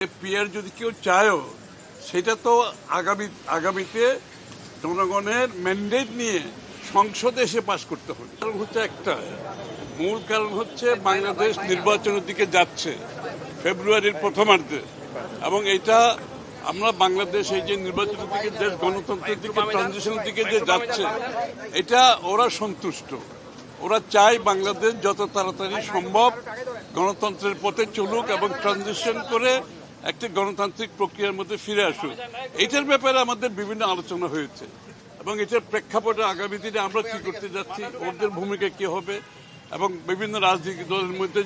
Peer যদি কেউ চায়ও সেটা তো আগামীতে জনগণের ম্যান্ডেট নিয়ে সংসদে এসে পাশ করতে হবে। কারণ হচ্ছে একটা মূল কারণ হচ্ছে বাংলাদেশ নির্বাচনের দিকে যাচ্ছে ফেব্রুয়ারির প্রথমার্ধে, এবং এটা আমরা বাংলাদেশ এই যে নির্বাচনের দিকে দেশ গণতন্ত্রের দিকে ট্রানজিশনের দিকে যে যাচ্ছে এটা ওরা সন্তুষ্ট। ওরা চায় বাংলাদেশ যত তাড়াতাড়ি সম্ভব গণতন্ত্রের পথে চলুক এবং ট্রানজিশন করে একটি গণতান্ত্রিক প্রক্রিয়ার মধ্যে ফিরে আসুক। এটার ব্যাপারে আমাদের বিভিন্ন আলোচনা হয়েছে এবং এটার প্রেক্ষাপটে আগামী দিনে আমরা কি করতে যাচ্ছি, ওদের ভূমিকা কি হবে এবং বিভিন্ন রাজনৈতিক দলের মধ্যে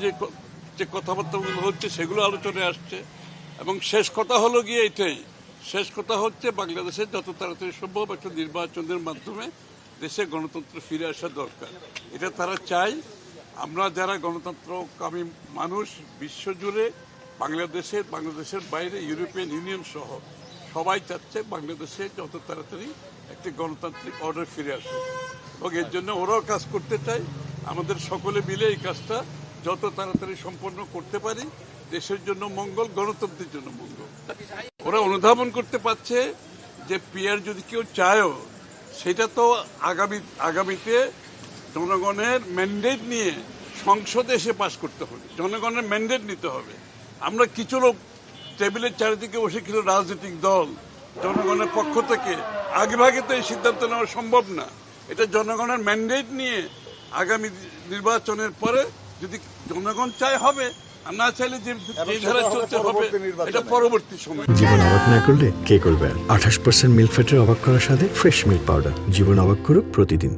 যে কথাবার্তাগুলো হচ্ছে সেগুলো আলোচনায় আসছে। এবং শেষ কথা হলো গিয়ে এটাই, শেষ কথা হচ্ছে বাংলাদেশের যত তাড়াতাড়ি সম্ভব একটা নির্বাচনের মাধ্যমে দেশে গণতন্ত্র ফিরে আসা দরকার। এটা তারা চায়। আমরা যারা গণতন্ত্রকামী মানুষ বিশ্বজুড়ে বাংলাদেশের বাইরে ইউরোপিয়ান ইউনিয়ন সহ সবাই চাচ্ছে বাংলাদেশে যত তাড়াতাড়ি একটি গণতান্ত্রিক অর্ডার ফিরে আসে এবং এর জন্য ওরাও কাজ করতে চায়। আমাদের সকলে মিলে এই কাজটা যত তাড়াতাড়ি সম্পন্ন করতে পারি দেশের জন্য মঙ্গল, গণতন্ত্রের জন্য মঙ্গল। ওরা অনুধাবন করতে পারছে যে পিয়ার যদি কেউ চায়ও সেটা তো আগামীতে জনগণের ম্যান্ডেট নিয়ে সংসদে এসে পাশ করতে হবে। জনগণের ম্যান্ডেট নিতে হবে। আমরা কিছু লোক টেবিলের চারিদিকে বসে কিছু রাজনৈতিক দল জনগণের পক্ষ থেকে আগেভাগে তো এই সিদ্ধান্ত নেওয়া সম্ভব না। এটা জনগণের ম্যান্ডেট নিয়ে আগামী নির্বাচনের পরে যদি জনগণ চায় হবে, আর না চাইলে যে ধারা চলতে হবে এটা পরবর্তী সময়। জীবন অবাক না করলে কে করবে? 28% মিল্ক ফ্যাটের অবাক করার সাথে ফ্রেশ মিল্ক পাউডার। জীবন অবাক করুক প্রতিদিন।